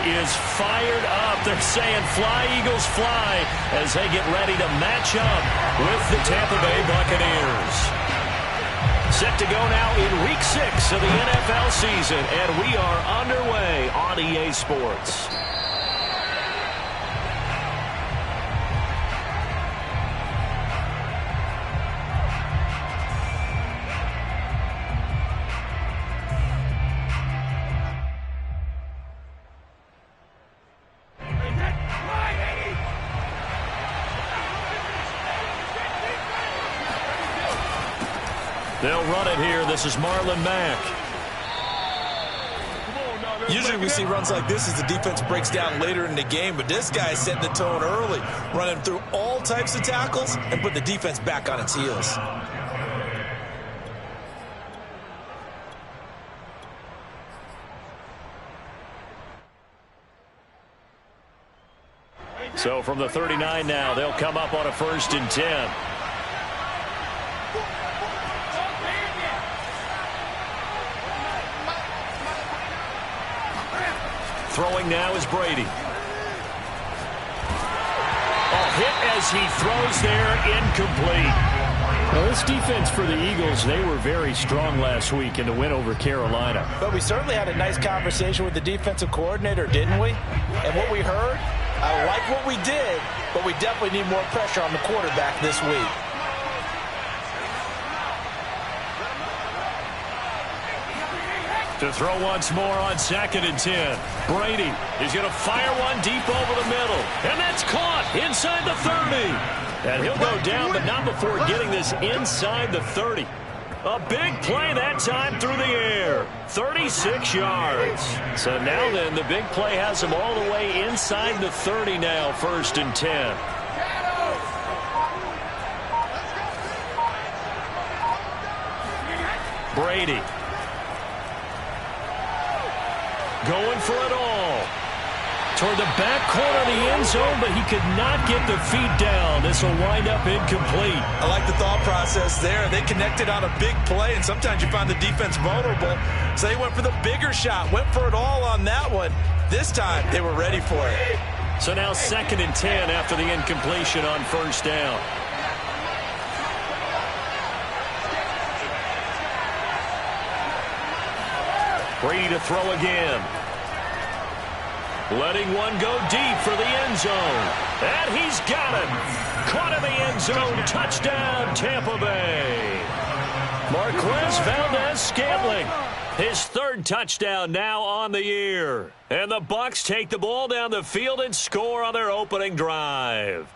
is fired up. They're saying fly, Eagles, fly as they get ready to match up with the Tampa Bay Buccaneers. Set to go now in Week 6 of the NFL season, and we are underway on EA Sports. They'll run it here. This is Marlon Mack. Usually we see runs like this as the defense breaks down later in the game, but this guy is setting the tone early, running through all types of tackles and put the defense back on its heels. So from the 39 now, they'll come up on a 1st and 10. Throwing now is Brady. Hit as he throws there, incomplete. Well, this defense for the Eagles, they were very strong last week in the win over Carolina. But we certainly had a nice conversation with the defensive coordinator, didn't we? And what we heard, I like what we did, but we definitely need more pressure on the quarterback this week. To throw once more on 2nd and 10. Brady is going to fire one deep over the middle. And that's caught inside the 30. And he'll go down, but not before getting this inside the 30. A big play that time through the air. 36 yards. So now then, the big play has him all the way inside the 30 now, 1st and 10. Brady. Going for it all. Toward the back corner of the end zone, but he could not get the feet down. This will wind up incomplete. I like the thought process there. They connected on a big play, and sometimes you find the defense vulnerable. So they went for the bigger shot, went for it all on that one. This time, they were ready for it. So now 2nd and 10 after the incompletion on 1st down. Brady to throw again. Letting one go deep for the end zone. And he's got it. Caught in the end zone. Touchdown, Tampa Bay. Marquez Valdes-Scantling. His 3rd touchdown now on the year. And the Bucs take the ball down the field and score on their opening drive.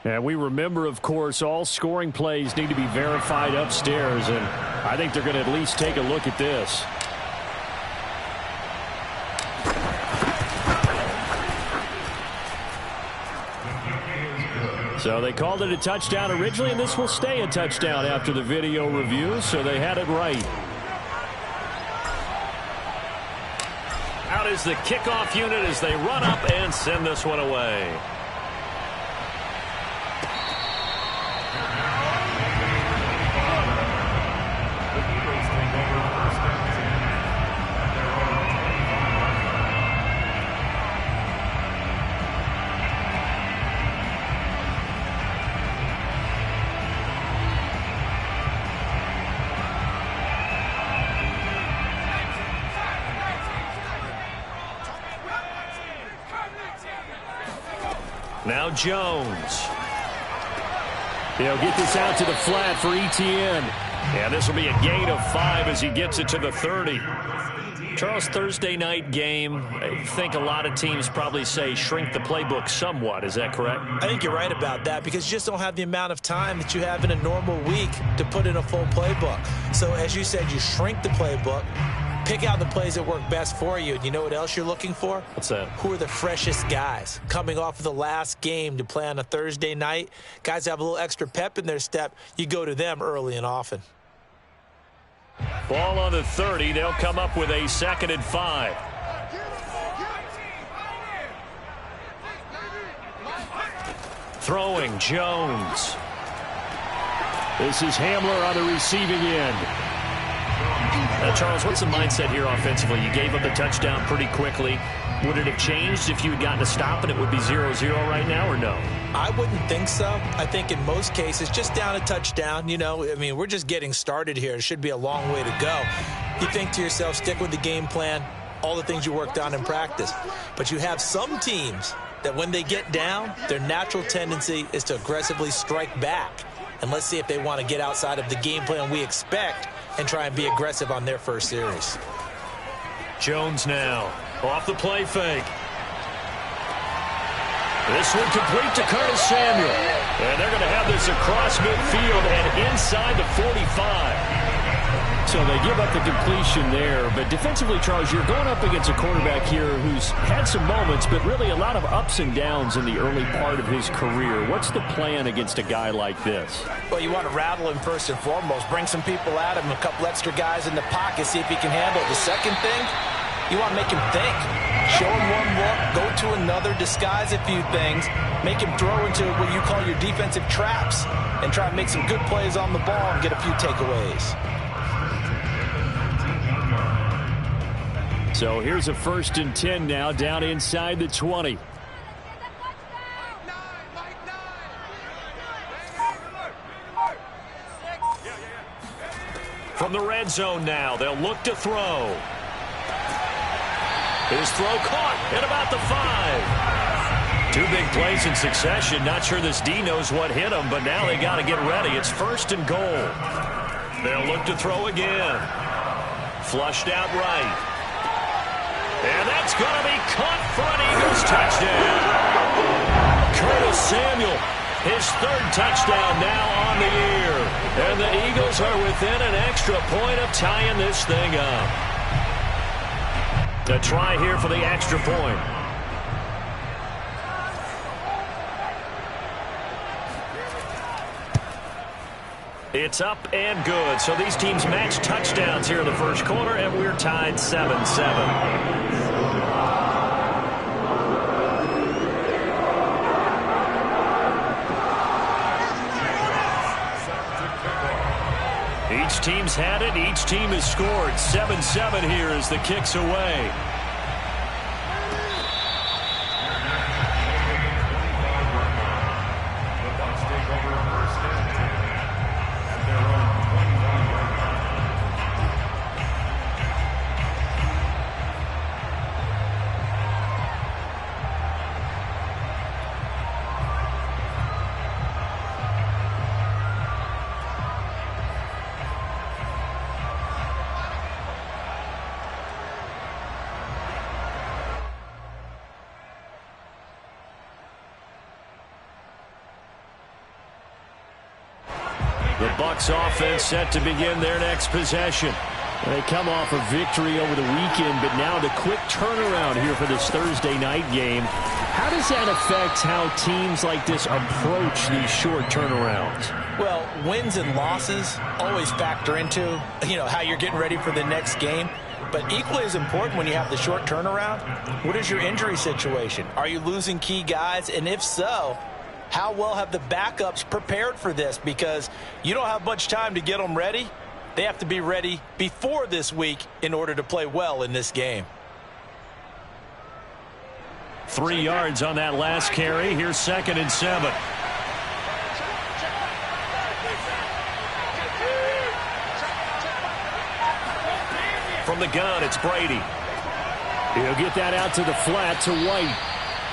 And we remember, of course, all scoring plays need to be verified upstairs. And I think they're going to at least take a look at this. So they called it a touchdown originally, and this will stay a touchdown after the video review, so they had it right. Out is the kickoff unit as they run up and send this one away. Now Jones. He'll get this out to the flat for Etienne. And this will be a gain of 5 as he gets it to the 30. Charles, Thursday night game, I think a lot of teams probably say shrink the playbook somewhat. Is that correct? I think you're right about that because you just don't have the amount of time that you have in a normal week to put in a full playbook. So as you said, you shrink the playbook. Pick out the plays that work best for you. And you know what else you're looking for? What's that? Who are the freshest guys coming off of the last game to play on a Thursday night? Guys have a little extra pep in their step. You go to them early and often. Ball on the 30. They'll come up with a 2nd and 5. Throwing Jones. This is Hamler on the receiving end. Charles, what's the mindset here offensively? You gave up the touchdown pretty quickly. Would it have changed if you had gotten a stop and it would be 0-0 right now, or no? I wouldn't think so. I think in most cases, just down a touchdown, I mean, we're just getting started here. It should be a long way to go. You think to yourself, stick with the game plan, all the things you worked on in practice. But you have some teams that when they get down, their natural tendency is to aggressively strike back. And let's see if they want to get outside of the game plan we expect and try and be aggressive on their first series. Jones now off the play fake. This one complete to Curtis Samuel. And they're going to have this across midfield and inside the 45. So they give up the completion there. But defensively, Charles, you're going up against a quarterback here who's had some moments, but really a lot of ups and downs in the early part of his career. What's the plan against a guy like this? Well, you want to rattle him first and foremost. Bring some people at him, a couple extra guys in the pocket, see if he can handle it. The second thing, you want to make him think. Show him one look, go to another, disguise a few things, make him throw into what you call your defensive traps, and try and make some good plays on the ball and get a few takeaways. So here's a 1st and 10 now, down inside the 20. From the red zone now, they'll look to throw. His throw caught at about the 5. 2 big plays in succession. Not sure this D knows what hit him, but now they got to get ready. It's 1st and goal. They'll look to throw again. Flushed out right. And that's going to be caught for an Eagles touchdown. Curtis Samuel, his 3rd touchdown now on the year. And the Eagles are within an extra point of tying this thing up. A try here for the extra point. It's up and good. So these teams match touchdowns here in the first quarter, and we're tied 7-7. Each team's had it. Each team has scored. 7-7 here as the kick's away. The Bucs offense set to begin their next possession. They come off a victory over the weekend, but now the quick turnaround here for this Thursday night game. How does that affect how teams like this approach these short turnarounds? Well, wins and losses always factor into, how you're getting ready for the next game. But equally as important when you have the short turnaround, what is your injury situation? Are you losing key guys? And if so, how well have the backups prepared for this? Because you don't have much time to get them ready. They have to be ready before this week in order to play well in this game. 3 yards on that last carry. Here's 2nd and 7. From the gun, it's Brady. He'll get that out to the flat to White.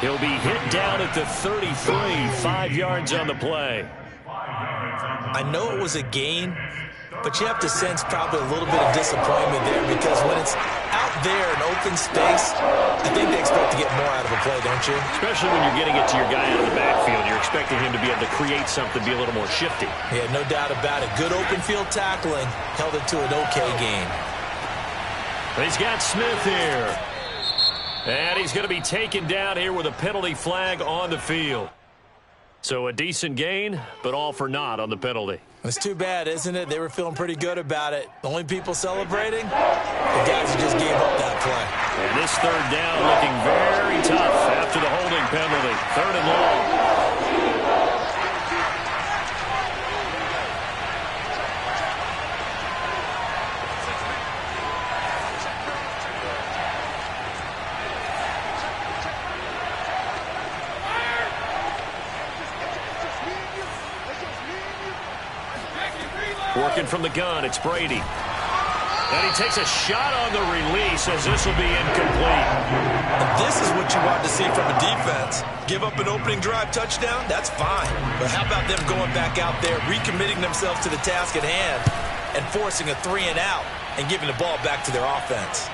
He'll be hit down at the 33, 5 yards on the play. I know it was a gain, but you have to sense probably a little bit of disappointment there because when it's out there in open space, I think they expect to get more out of a play, don't you? Especially when you're getting it to your guy out of the backfield. You're expecting him to be able to create something, be a little more shifty. Yeah, no doubt about it. Good open field tackling held it to an okay gain. He's got Smith here. And he's going to be taken down here with a penalty flag on the field. So a decent gain, but all for naught on the penalty. It's too bad, isn't it? They were feeling pretty good about it. The only people celebrating, the guys who just gave up that play. And this 3rd down looking very tough after the holding penalty. 3rd and long. Working from the gun, it's Brady. And he takes a shot on the release as this will be incomplete. And this is what you want to see from a defense. Give up an opening drive touchdown, that's fine. But how about them going back out there, recommitting themselves to the task at hand, and forcing a 3-and-out and giving the ball back to their offense.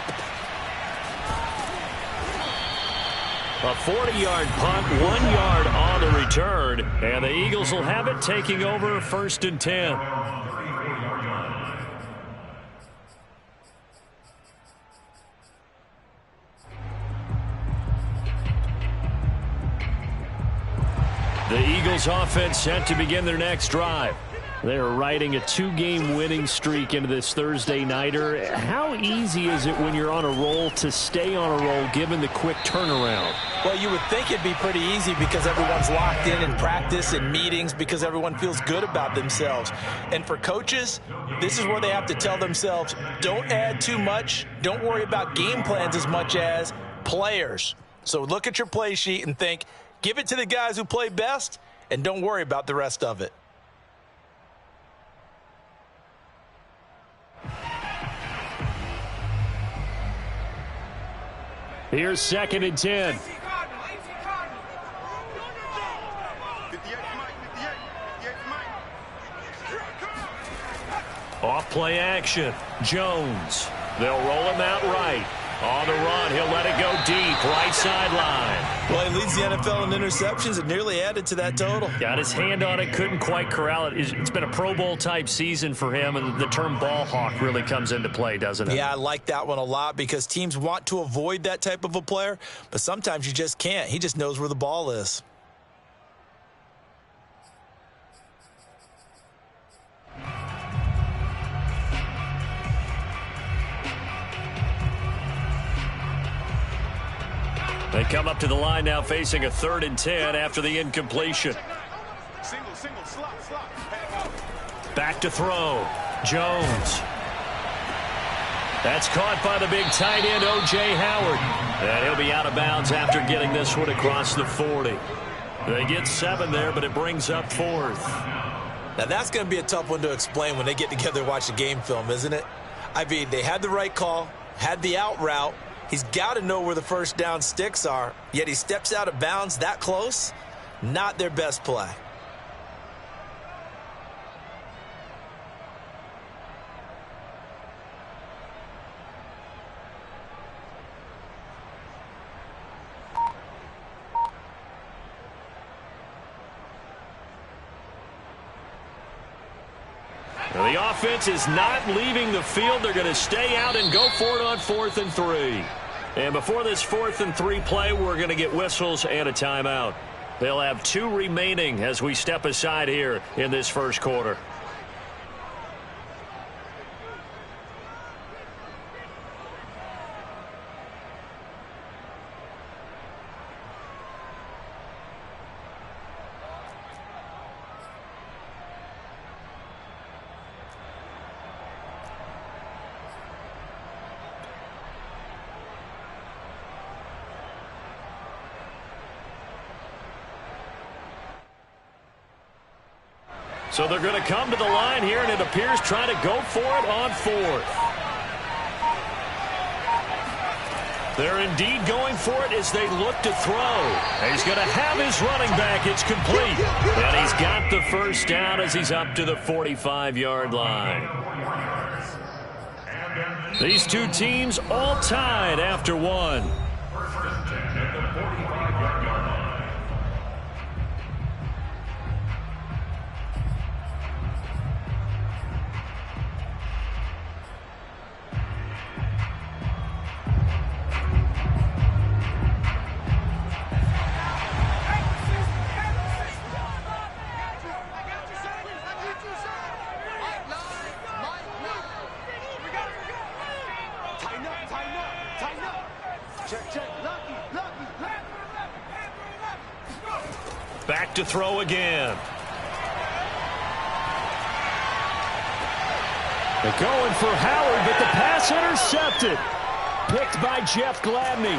A 40-yard punt, 1 yard on the return, and the Eagles will have it taking over 1st and 10. The Eagles offense set to begin their next drive. They're riding a 2-game winning streak into this Thursday nighter. How easy is it when you're on a roll to stay on a roll given the quick turnaround? Well, you would think it'd be pretty easy because everyone's locked in practice and meetings because everyone feels good about themselves. And for coaches, this is where they have to tell themselves, don't add too much. Don't worry about game plans as much as players. So look at your play sheet and think, give it to the guys who play best and don't worry about the rest of it. Here's 2nd and 10. Off play action. Jones. They'll roll him out right. On the run, he'll let it go deep, right sideline. Well, he leads the NFL in interceptions and nearly added to that total. Got his hand on it, couldn't quite corral it. It's been a Pro Bowl-type season for him, and the term ball hawk really comes into play, doesn't it? Yeah, I like that one a lot because teams want to avoid that type of a player, but sometimes you just can't. He just knows where the ball is. They come up to the line now facing a 3rd and 10 after the incompletion. Back to throw. Jones. That's caught by the big tight end, O.J. Howard. And he'll be out of bounds after getting this one across the 40. They get 7 there, but it brings up 4th. Now, that's going to be a tough one to explain when they get together and watch the game film, isn't it? I mean, they had the right call, had the out route. He's got to know where the first down sticks are, yet he steps out of bounds that close. Not their best play. The offense is not leaving the field. They're going to stay out and go for it on 4th and 3. And before this 4th and 3 play, we're going to get whistles and a timeout. They'll have 2 remaining as we step aside here in this first quarter. So they're going to come to the line here, and it appears trying to go for it on 4th. They're indeed going for it as they look to throw. He's going to have his running back. It's complete. And he's got the first down as he's up to the 45-yard line. These two teams all tied after 1. Back to throw again. They're going for Howard, but the pass intercepted. Picked by Jeff Gladney.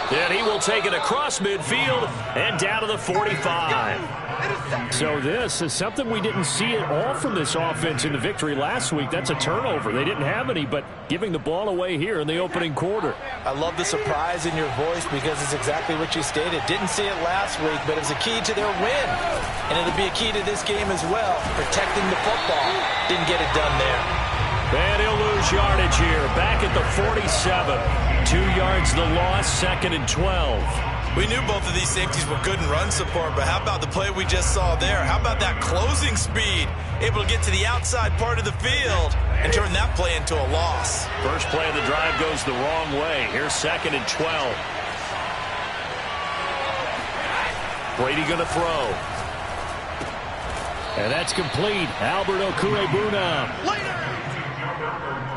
And he will take it across midfield and down to the 45. So this is something we didn't see at all from this offense in the victory last week. That's a turnover. They didn't have any, but giving the ball away here in the opening quarter. I love the surprise in your voice because it's exactly what you stated. Didn't see it last week, but it was a key to their win. And it'll be a key to this game as well, protecting the football. Didn't get it done there. And he'll lose yardage here, back at the 47. 2 yards the loss, 2nd and 12. We knew both of these safeties were good in run support, but how about the play we just saw there? How about that closing speed? Able to get to the outside part of the field and turn that play into a loss. First play of the drive goes the wrong way. Here's 2nd and 12. Brady going to throw. And that's complete. Albert Okwuegbunam.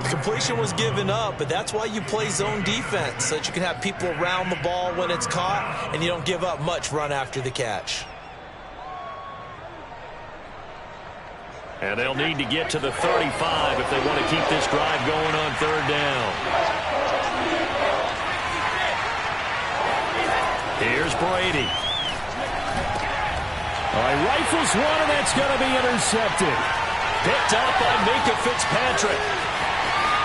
Completion was given up, but that's why you play zone defense, so that you can have people around the ball when it's caught, and you don't give up much run after the catch. And they'll need to get to the 35 if they want to keep this drive going on 3rd down. Here's Brady. All right, rifles one, and that's going to be intercepted. Picked up by Minkah Fitzpatrick.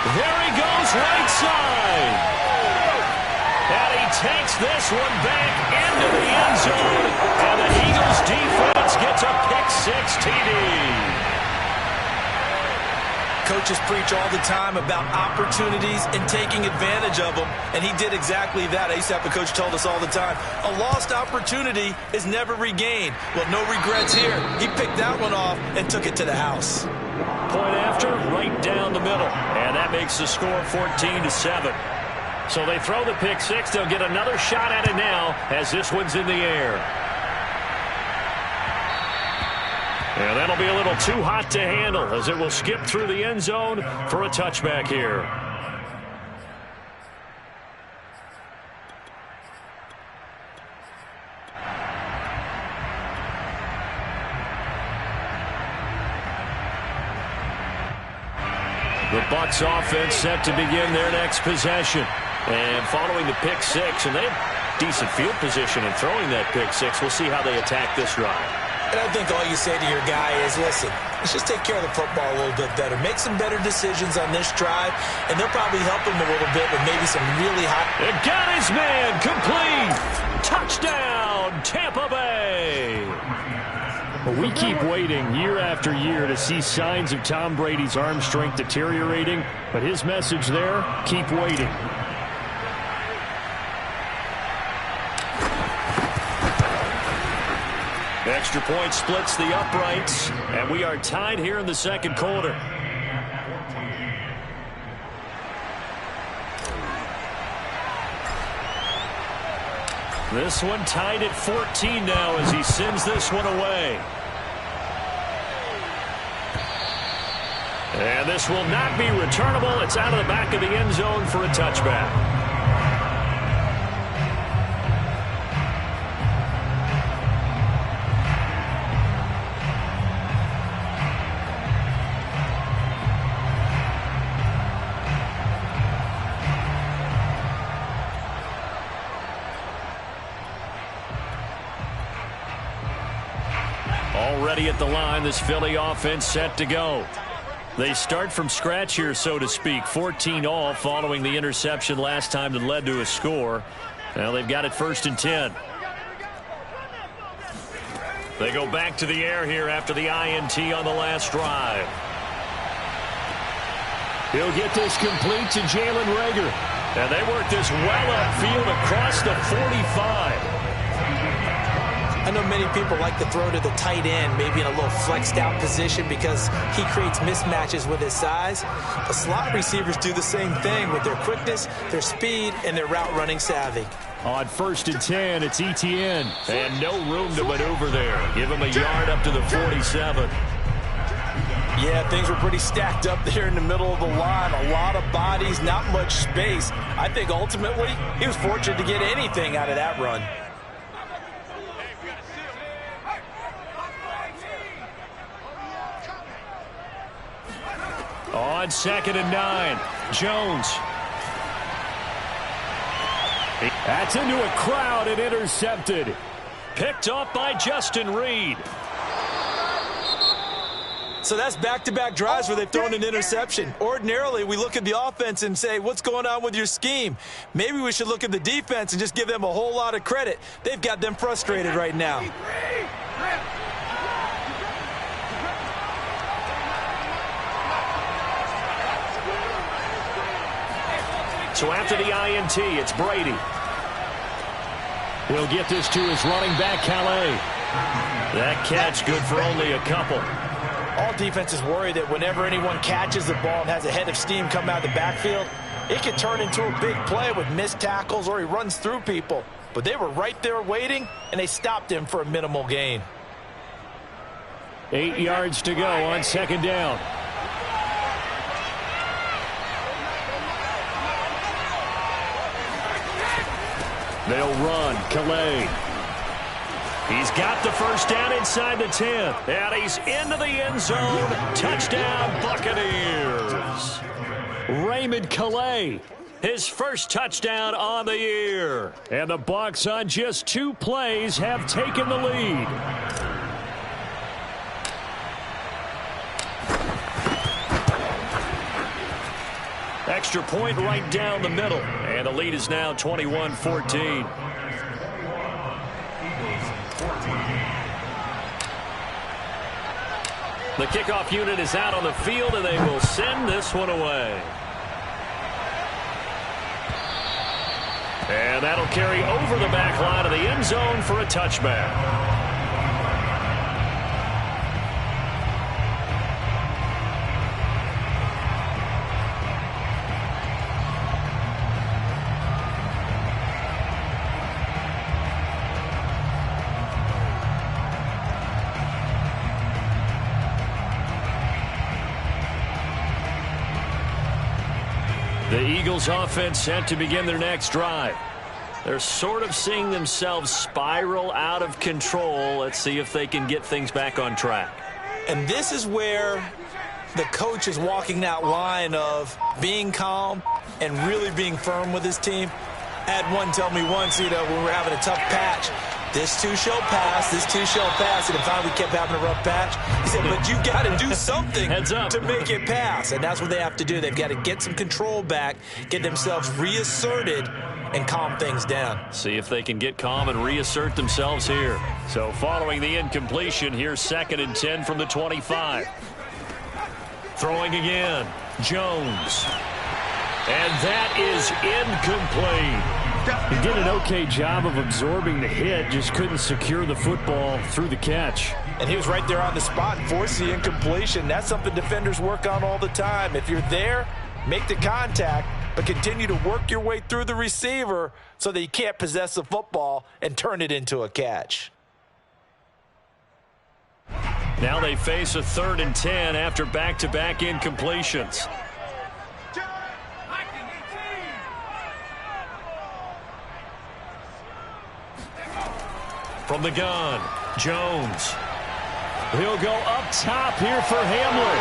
There he goes, right side. And he takes this one back into the end zone. And the Eagles defense gets a pick-6 TD. Coaches preach all the time about opportunities and taking advantage of them, and he did exactly that. I used to have a coach told us all the time, a lost opportunity is never regained. Well, no regrets here. He picked that one off and took it to the house. Point after, right down the middle. And that makes the score 14-7. So they throw the pick-6. They'll get another shot at it now as this one's in the air. And that'll be a little too hot to handle as it will skip through the end zone for a touchback here. The Bucs offense set to begin their next possession. And following the pick-6, and they have decent field position in throwing that pick-6. We'll see how they attack this drive. And I think all you say to your guy is, listen, let's just take care of the football a little bit better. Make some better decisions on this drive, and they'll probably help him a little bit with maybe some really hot. And got his man complete. Touchdown, Tampa Bay. Well, we keep waiting year after year to see signs of Tom Brady's arm strength deteriorating, but his message there, keep waiting. Extra point splits the uprights, and we are tied here in the second quarter. This one tied at 14 now as he sends this one away. And this will not be returnable. It's out of the back of the end zone for a touchback. Already at the line, this Philly offense set to go. They start from scratch here, so to speak. 14-all following the interception last time that led to a score. Now they've got it 1st and 10. They go back to the air here after the INT on the last drive. He'll get this complete to Jalen Reagor. And they work this well upfield across the 45. I know many people like to throw to the tight end, maybe in a little flexed out position because he creates mismatches with his size. But slot receivers do the same thing with their quickness, their speed, and their route running savvy. On 1st and 10, it's Etienne. And no room to maneuver there. Give him a yard up to the 47. Yeah, things were pretty stacked up there in the middle of the line. A lot of bodies, not much space. I think ultimately he was fortunate to get anything out of that run. On 2nd and 9, Jones. That's into a crowd and intercepted. Picked off by Justin Reed. So that's back-to-back drives where they've thrown an interception. Ordinarily, we look at the offense and say, what's going on with your scheme? Maybe we should look at the defense and just give them a whole lot of credit. They've got them frustrated right now. So after the INT, it's Brady. He'll get this to his running back, Calais. That catch good for only a couple. All defenses worry that whenever anyone catches the ball and has a head of steam come out of the backfield, it could turn into a big play with missed tackles or he runs through people. But they were right there waiting, and they stopped him for a minimal gain. 8 yards to go on second down. They'll run. Calais. He's got the first down inside the 10. And he's into the end zone. Touchdown, Buccaneers. Raymond Calais. His first touchdown on the year. And the Bucs on just 2 plays have taken the lead. Extra point right down the middle. And the lead is now 21-14. The kickoff unit is out on the field, and they will send this one away. And that'll carry over the back line of the end zone for a touchback. The Eagles offense set to begin their next drive. They're sort of seeing themselves spiral out of control. Let's see if they can get things back on track. And this is where the coach is walking that line of being calm and really being firm with his team. I had one tell me once, when we're having a tough patch, this too shall pass, this too shall pass, and finally kept having a rough patch. He said, but you got to do something to make it pass, and that's what they have to do. They've got to get some control back, get themselves reasserted, and calm things down. See if they can get calm and reassert themselves here. So following the incompletion, here's 2nd and 10 from the 25. Throwing again, Jones. And that is incomplete. He did an okay job of absorbing the hit, just couldn't secure the football through the catch. And he was right there on the spot and forced the incompletion. That's something defenders work on all the time. If you're there, make the contact, but continue to work your way through the receiver so that you can't possess the football and turn it into a catch. Now they face a 3rd and 10 after back-to-back incompletions. From the gun, Jones. He'll go up top here for Hamler.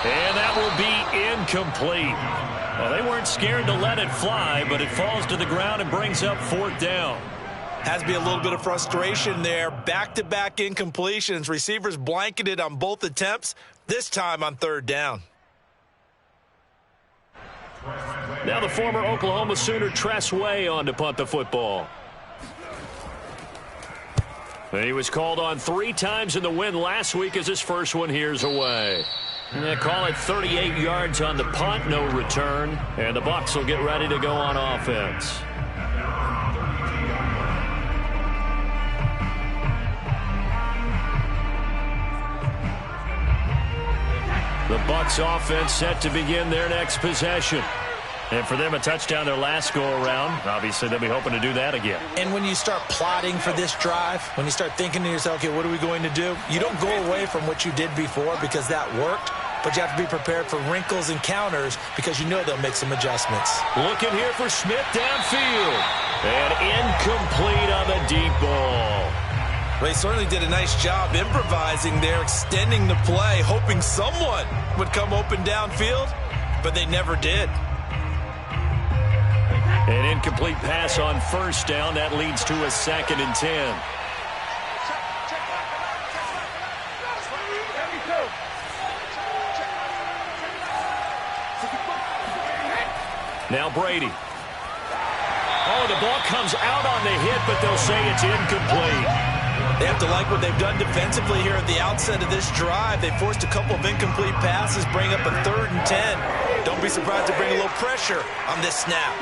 And that will be incomplete. Well, they weren't scared to let it fly, but it falls to the ground and brings up 4th down. Has to be a little bit of frustration there. Back-to-back incompletions. Receivers blanketed on both attempts, this time on 3rd down. Now the former Oklahoma Sooner Tress Way on to punt the football. And he was called on 3 times in the win last week as his first one here's away. And they call it 38 yards on the punt, no return. And the Bucs will get ready to go on offense. The Bucs offense set to begin their next possession. And for them, a touchdown their last go-around. Obviously, they'll be hoping to do that again. And when you start plotting for this drive, when you start thinking to yourself, okay, what are we going to do? You don't go away from what you did before because that worked, but you have to be prepared for wrinkles and counters because you know they'll make some adjustments. Looking here for Smith downfield. And incomplete on the deep ball. They certainly did a nice job improvising there, extending the play, hoping someone would come open downfield, but they never did. An incomplete pass on first down. That leads to a 2nd and 10. Now Brady. Oh, the ball comes out on the hit, but they'll say it's incomplete. They have to like what they've done defensively here at the outset of this drive. They forced a couple of incomplete passes, bring up a 3rd and 10. Don't be surprised to bring a little pressure on this snap.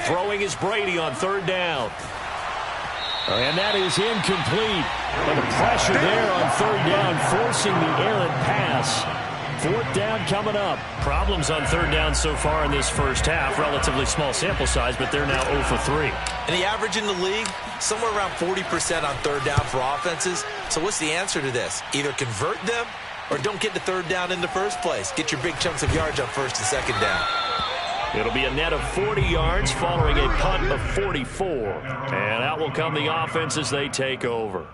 Throwing is Brady on 3rd down. And that is incomplete. And the pressure there on 3rd down, forcing the errant pass. 4th down coming up. Problems on 3rd down so far in this first half. Relatively small sample size, but they're now 0 for 3. And the average in the league, somewhere around 40% on 3rd down for offenses. So what's the answer to this? Either convert them or don't get to 3rd down in the first place. Get your big chunks of yards on 1st and 2nd down. It'll be a net of 40 yards following a punt of 44. And out will come the offense as they take over.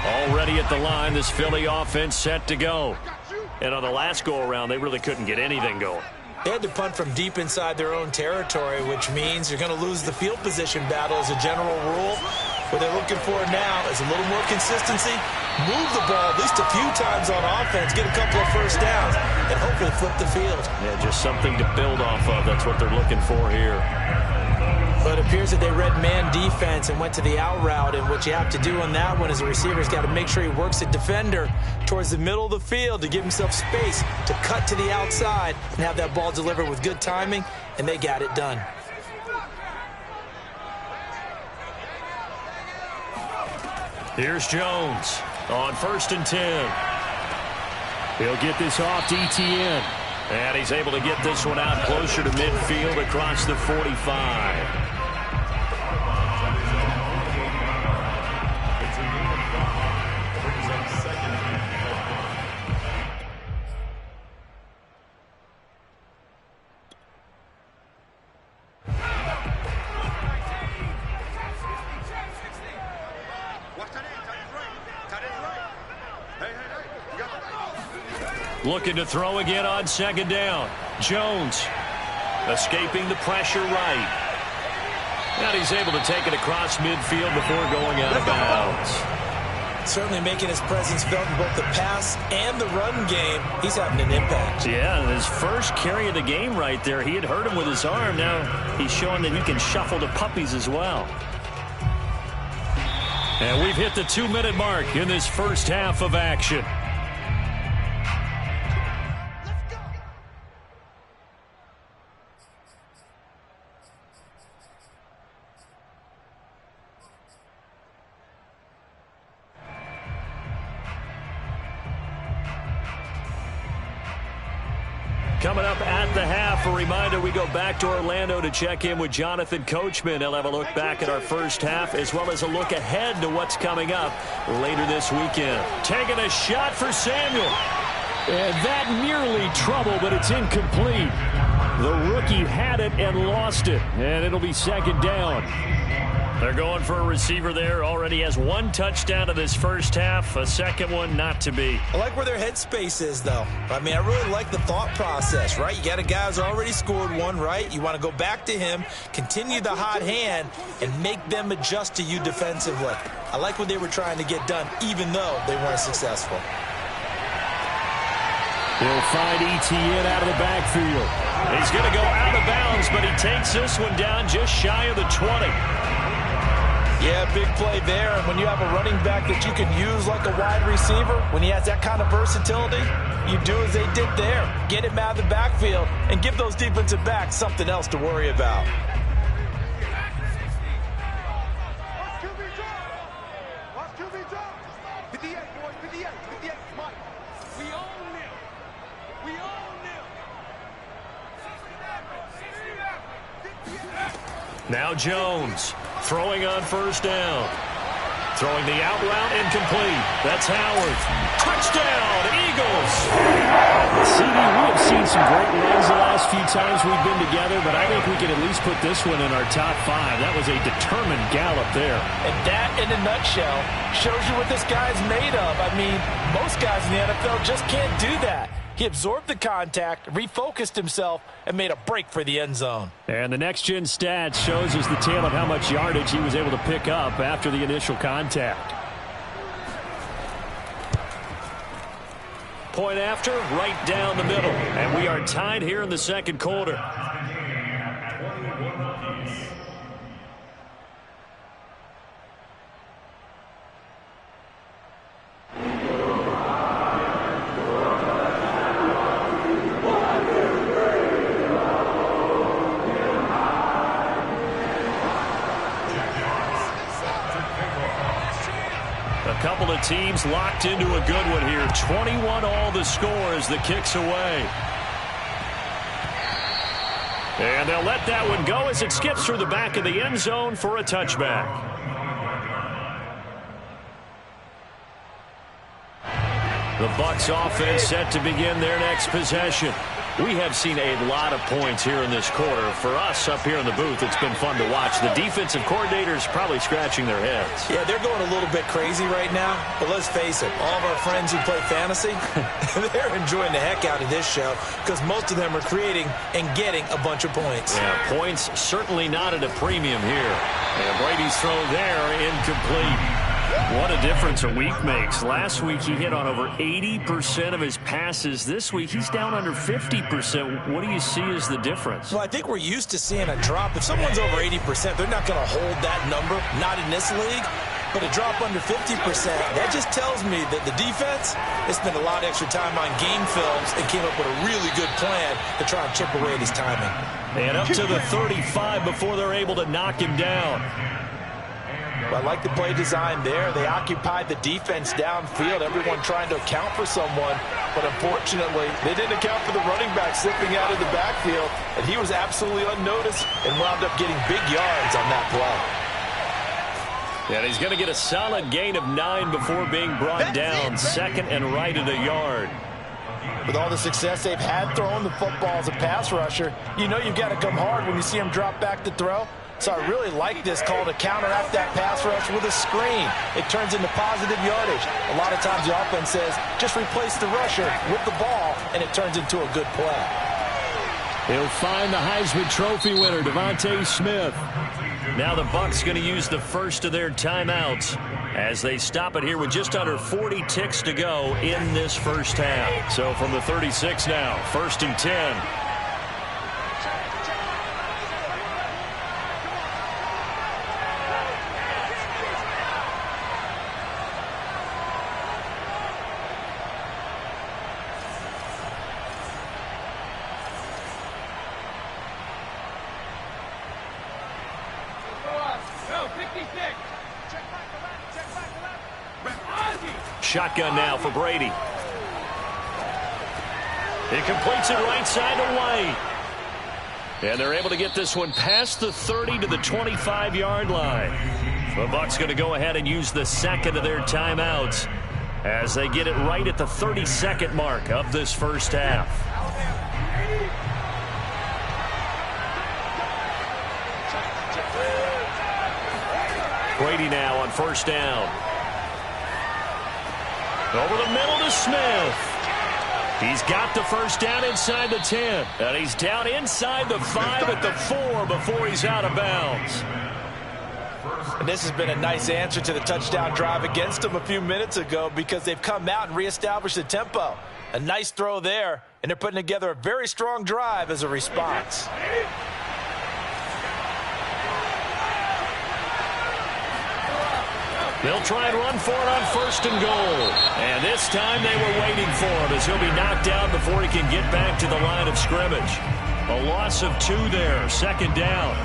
Already at the line, this Philly offense set to go. And on the last go-around, they really couldn't get anything going. They had to punt from deep inside their own territory, which means you're going to lose the field position battle as a general rule. What they're looking for now is a little more consistency, move the ball at least a few times on offense, get a couple of 1st downs, and hopefully flip the field. Yeah, just something to build off of. That's what they're looking for here. But it appears that they read man defense and went to the out route, and what you have to do on that one is the receiver's got to make sure he works a defender towards the middle of the field to give himself space to cut to the outside and have that ball delivered with good timing, and they got it done. Here's Jones on 1st and 10. He'll get this off to Etienne. And he's able to get this one out closer to midfield across the 45. Looking to throw again on 2nd down. Jones escaping the pressure right. And he's able to take it across midfield before going out of bounds. Certainly making his presence felt in both the pass and the run game. He's having an impact. Yeah, and his first carry of the game right there, he had hurt him with his arm. Now he's showing that he can shuffle to puppies as well. And we've hit the 2-minute mark in this first half of action. Coming up at the half, a reminder, we go back to Orlando to check in with Jonathan Coachman. He'll have a look back at our first half as well as a look ahead to what's coming up later this weekend. Taking a shot for Samuel. And that nearly trouble, but it's incomplete. The rookie had it and lost it, and it'll be 2nd down. They're going for a receiver there. Already has 1 touchdown in this first half. A second one not to be. I like where their headspace is, though. I mean, I really like the thought process, right? You got a guy who's already scored 1, right? You want to go back to him, continue the hot hand, and make them adjust to you defensively. I like what they were trying to get done, even though they weren't successful. They'll find Etienne out of the backfield. He's going to go out of bounds, but he takes this one down just shy of the 20. Yeah, big play there. And when you have a running back that you can use like a wide receiver, when he has that kind of versatility, you do as they did there. Get him out of the backfield and give those defensive backs something else to worry about. Now Jones throwing on 1st down. Throwing the out route incomplete. That's Howard. Touchdown, Eagles. CD, we have seen some great runs the last few times we've been together, but I think we can at least put this one in our top 5. That was a determined gallop there. And that, in a nutshell, shows you what this guy's made of. I mean, most guys in the NFL just can't do that. He absorbed the contact, refocused himself, and made a break for the end zone. And the next-gen stats shows us the tale of how much yardage he was able to pick up after the initial contact. Point after, right down the middle. And we are tied here in the second quarter. A couple of teams locked into a good one here. 21 all the score as the kick's away. And they'll let that one go as it skips through the back of the end zone for a touchback. The Bucs offense set to begin their next possession. We have seen a lot of points here in this quarter. For us up here in the booth, it's been fun to watch. The defensive coordinators probably scratching their heads. Yeah, they're going a little bit crazy right now. But let's face it, all of our friends who play fantasy, they're enjoying the heck out of this show because most of them are creating and getting a bunch of points. Yeah, points certainly not at a premium here. And Brady's throw there, incomplete. What a difference a week makes. Last week he hit on over 80% of his passes. This week he's down under 50%. What do you see as the difference? Well, I think we're used to seeing a drop. If someone's over 80%, they're not going to hold that number, not in this league. But a drop under 50%, that just tells me that the defense has spent a lot of extra time on game films and came up with a really good plan to try and chip away at his timing. And up to the 35 before they're able to knock him down. I like the play design there. They occupied the defense downfield, everyone trying to account for someone. But unfortunately, they didn't account for the running back slipping out of the backfield. And he was absolutely unnoticed and wound up getting big yards on that play. And he's going to get a solid gain of 9 before being brought down. Second and right at a yard. With all the success they've had throwing the football as a pass rusher, you know you've got to come hard when you see him drop back to throw. So I really like this call to counteract that pass rush with a screen. It turns into positive yardage. A lot of times the offense says, just replace the rusher with the ball, and it turns into a good play. He'll find the Heisman Trophy winner, DeVonta Smith. Now the Bucs going to use the first of their timeouts as they stop it here with just under 40 ticks to go in this first half. So from the 36 now, 1st and 10. Shotgun now for Brady. He completes it right side to White. And they're able to get this one past the 30 to the 25-yard line. The Bucs going to go ahead and use the second of their timeouts as they get it right at the 32nd mark of this first half. Brady now on first down. Over the middle to Smith. He's got the first down inside the 10. And he's down inside the 5 at the 4 before he's out of bounds. And this has been a nice answer to the touchdown drive against them a few minutes ago because they've come out and reestablished the tempo. A nice throw there, and they're putting together a very strong drive as a response. They'll try and run for it on 1st and goal. And this time they were waiting for him as he'll be knocked down before he can get back to the line of scrimmage. A loss of 2 there, 2nd down.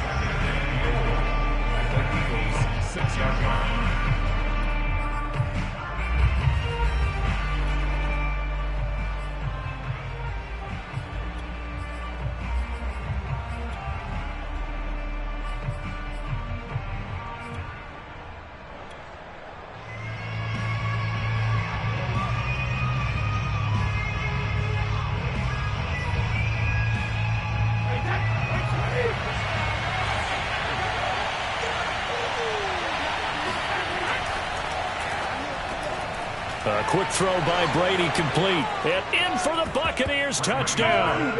A quick throw by Brady, complete. And in for the Buccaneers touchdown.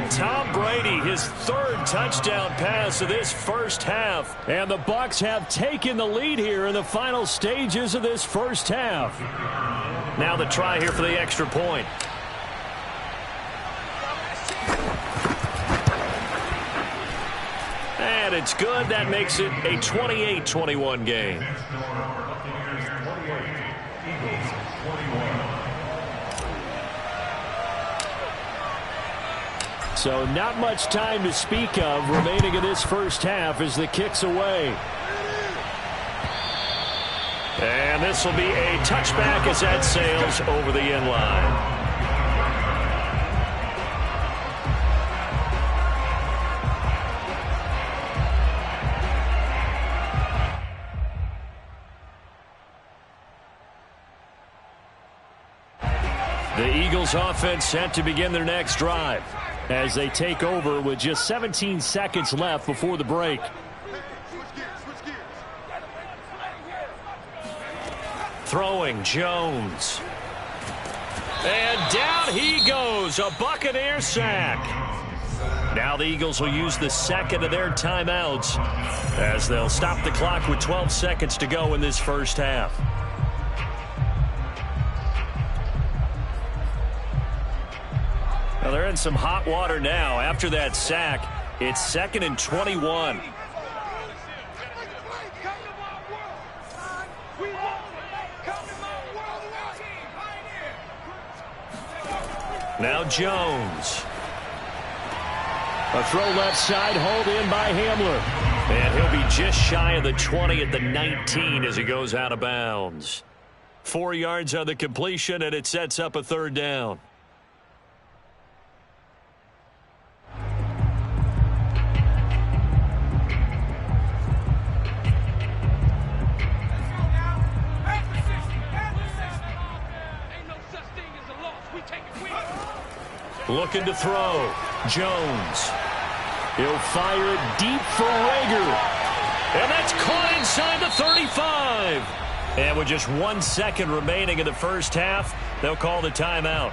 Tom Brady, his third touchdown pass of this first half. And the Bucs have taken the lead here in the final stages of this first half. Now the try here for the extra point. And it's good. That makes it a 28-21 game. So not much time to speak of remaining in this first half as the kick's away. And this will be a touchback as that sails over the end line. The Eagles offense set to begin their next drive as they take over with just 17 seconds left before the break. Throwing Jones. And down he goes. A Buccaneer sack. Now the Eagles will use the second of their timeouts as they'll stop the clock with 12 seconds to go in this first half. Well, they're in some hot water now. After that sack, it's 2nd and 21. Now Jones. A throw left side, hauled in by Hamler. And he'll be just shy of the 20 at the 19 as he goes out of bounds. 4 yards on the completion, and it sets up a third down. Looking to throw. Jones. He'll fire it deep for Rager. And that's caught inside the 35. And with just 1 second remaining in the first half, they'll call the timeout.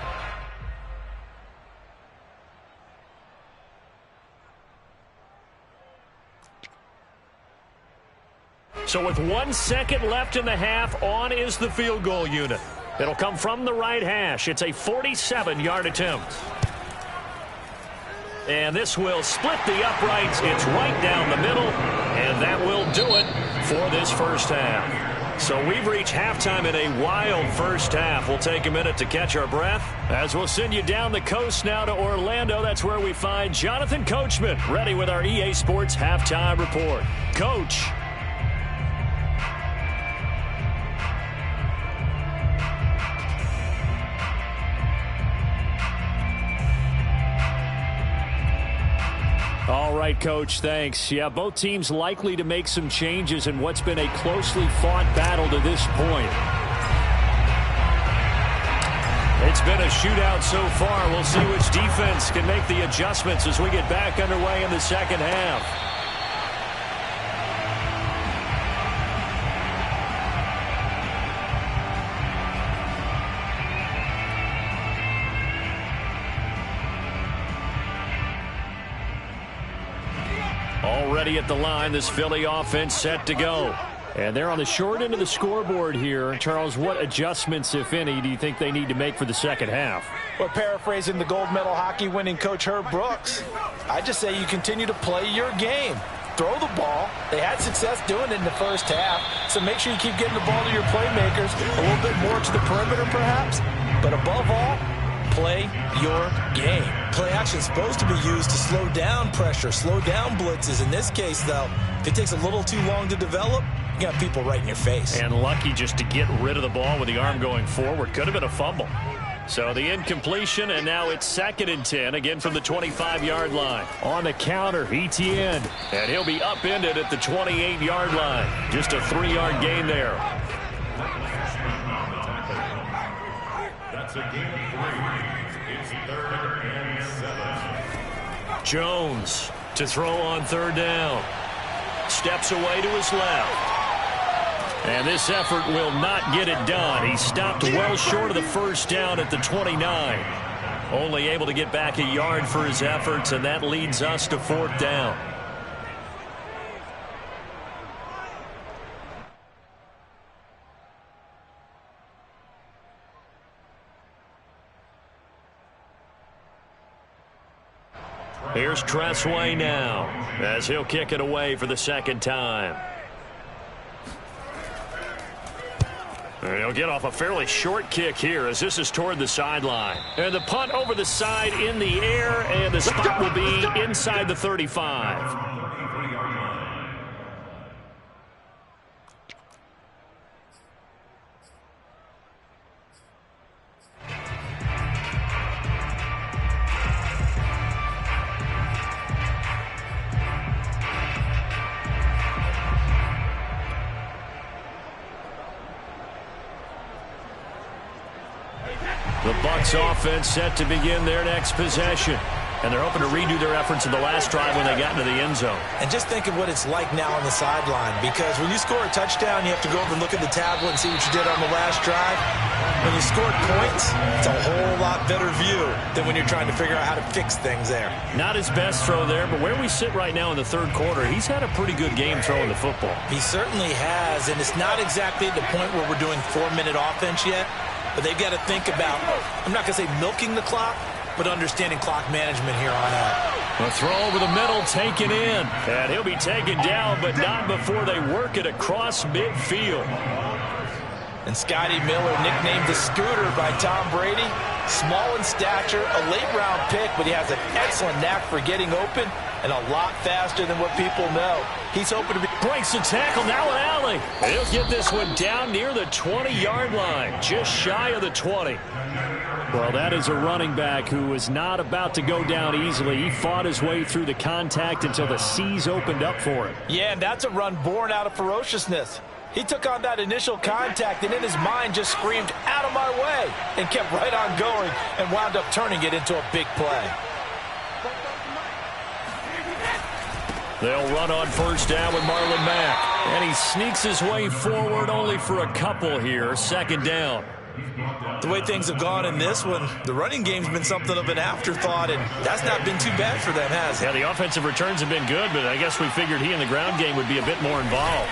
So with 1 second left in the half, on is the field goal unit. It'll come from the right hash. It's a 47-yard attempt. And this will split the uprights. It's right down the middle, and that will do it for this first half. So we've reached halftime in a wild first half. We'll take a minute to catch our breath as we'll send you down the coast now to Orlando. That's where we find Jonathan Coachman ready with our EA Sports Halftime Report. Coach. All right, Coach, thanks. Yeah, both teams likely to make some changes in what's been a closely fought battle to this point. It's been a shootout so far. We'll see which defense can make the adjustments as we get back underway in the second half. Already at the line, this Philly offense set to go. And they're on the short end of the scoreboard here. Charles, what adjustments, if any, do you think they need to make for the second half? Well, paraphrasing the gold medal hockey winning coach Herb Brooks, I just say you continue to play your game. Throw the ball. They had success doing it in the first half, so make sure you keep getting the ball to your playmakers, a little bit more to the perimeter perhaps, but above all, play your game. Play action is supposed to be used to slow down pressure, slow down blitzes. In this case, though, if it takes a little too long to develop, you got people right in your face. And lucky just to get rid of the ball with the arm going forward. Could have been a fumble. So the incompletion, and now it's 2nd and 10, again from the 25-yard line. On the counter, Etienne. And he'll be upended at the 28-yard line. Just a 3-yard gain there. That's a gain of 3. It's 3rd and 7. Jones to throw on 3rd down. Steps away to his left. And this effort will not get it done. He stopped well short of the first down at the 29. Only able to get back a yard for his efforts, and that leads us to 4th down. Here's Tressway now as he'll kick it away for the second time. And he'll get off a fairly short kick here as this is toward the sideline. And the punt over the side in the air, and the spot will be inside the 35. The Bucs offense set to begin their next possession. And they're hoping to redo their efforts in the last drive when they got into the end zone. And just think of what it's like now on the sideline, because when you score a touchdown, you have to go over and look at the tablet and see what you did on the last drive. When you scored points, it's a whole lot better view than when you're trying to figure out how to fix things there. Not his best throw there, but where we sit right now in the third quarter, he's had a pretty good game throwing the football. He certainly has, and it's not exactly at the point where we're doing 4-minute offense yet. But they've got to think about, I'm not going to say milking the clock, but understanding clock management here on out. A throw over the middle taken in. And he'll be taken down, but not before they work it across midfield. And Scotty Miller, nicknamed the Scooter by Tom Brady. Small in stature, a late-round pick, but he has an excellent knack for getting open and a lot faster than what people know. He's hoping to be... Breaks the tackle, now an alley. He'll get this one down near the 20-yard line, just shy of the 20. Well, that is a running back who was not about to go down easily. He fought his way through the contact until the seas opened up for him. Yeah, and that's a run born out of ferociousness. He took on that initial contact and in his mind just screamed, "Out of my way," and kept right on going and wound up turning it into a big play. They'll run on first down with Marlon Mack. And he sneaks his way forward only for a couple here. Second down. The way things have gone in this one, the running game's been something of an afterthought, and that's not been too bad for them, has it? Yeah, the offensive returns have been good, but I guess we figured he in the ground game would be a bit more involved.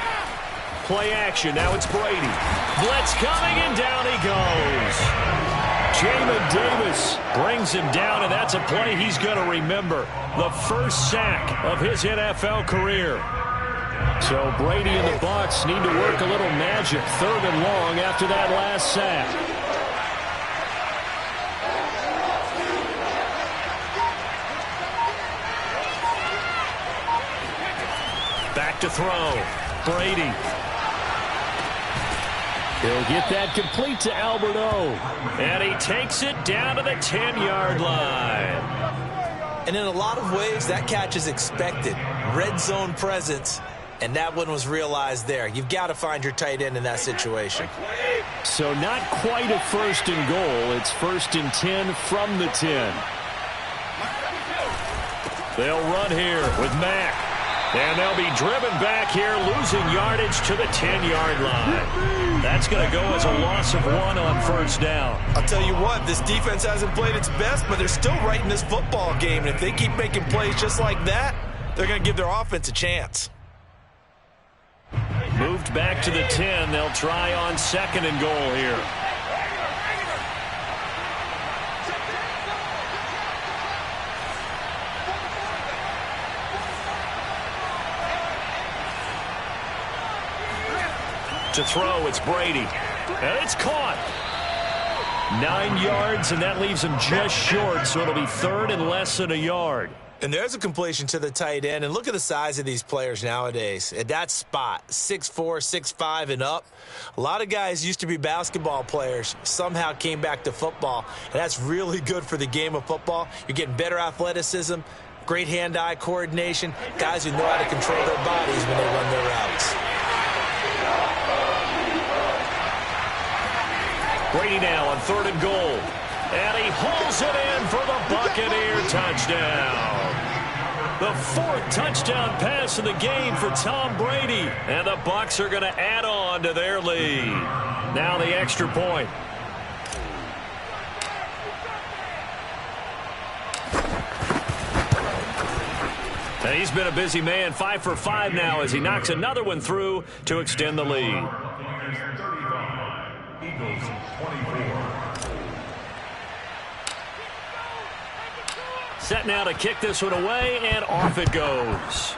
Play action. Now it's Brady. Blitz coming, and down he goes. Jamin Davis brings him down, and that's a play he's going to remember. The first sack of his NFL career. So Brady and the Bucs need to work a little magic. 3rd and long after that last sack. Back to throw. Brady. He'll get that complete to Albert O. And he takes it down to the 10-yard line. And in a lot of ways, that catch is expected. Red zone presence, and that one was realized there. You've got to find your tight end in that situation. So not quite a 1st and goal. It's 1st and 10 from the 10. They'll run here with Mack. And they'll be driven back here, losing yardage to the 10-yard line. That's going to go as a loss of 1 on first down. I'll tell you what, this defense hasn't played its best, but they're still right in this football game. And if they keep making plays just like that, they're going to give their offense a chance. Moved back to the 10. They'll try on 2nd and goal here. To throw, it's Brady. And it's caught. 9 yards, and that leaves him just short, so it'll be 3rd and less than a yard. And there's a completion to the tight end. And look at the size of these players nowadays. At that spot, 6'4", 6'5", and up. A lot of guys used to be basketball players, somehow came back to football. And that's really good for the game of football. You're getting better athleticism, great hand-eye coordination, guys who know how to control their bodies when they run their routes. Brady now on 3rd and goal. And he hauls it in for the Buccaneer touchdown. The 4th touchdown pass of the game for Tom Brady. And the Bucs are going to add on to their lead. Now the extra point. And he's been a busy man, 5 for 5 now as he knocks another one through to extend the lead. Set now to kick this one away, and off it goes.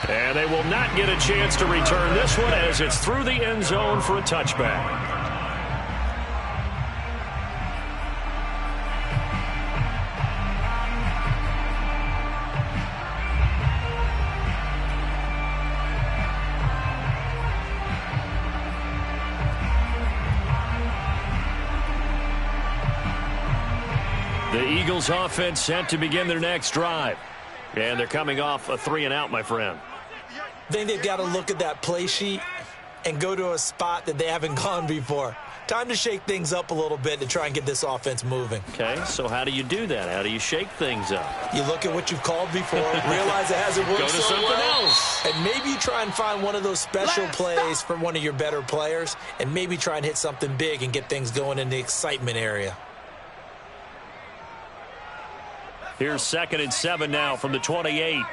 And they will not get a chance to return this one as it's through the end zone for a touchback. The Eagles offense set to begin their next drive. And they're coming off a 3-and-out, my friend. I think they've got to look at that play sheet and go to a spot that they haven't gone before. Time to shake things up a little bit to try and get this offense moving. Okay, so how do you do that? How do you shake things up? You look at what you've called before, realize it hasn't worked Go to so something well, else. and maybe you try and find one of those special plays from one of your better players, and maybe try and hit something big and get things going in the excitement area. Here's 2nd and 7 now from the 28.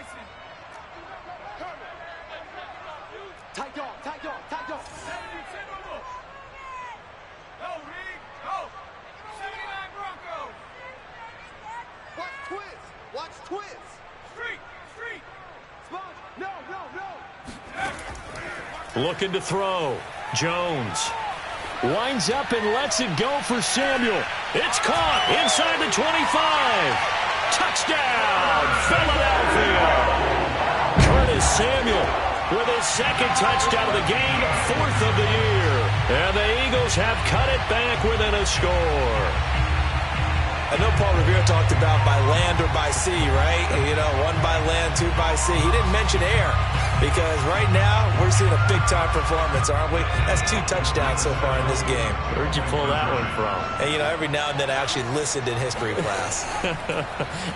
Looking to throw. Jones winds up and lets it go for Samuel. It's caught inside the 25. Touchdown, Philadelphia. Curtis Samuel with his 2nd touchdown of the game, 4th of the year. And the Eagles have cut it back within a score. I know Paul Revere talked about by land or by sea, right? You know, 1 by land, 2 by sea. He didn't mention air because right now we're seeing a big-time performance, aren't we? That's 2 touchdowns so far in this game. Where'd you pull that one from? And, you know, every now and then I actually listened in history class.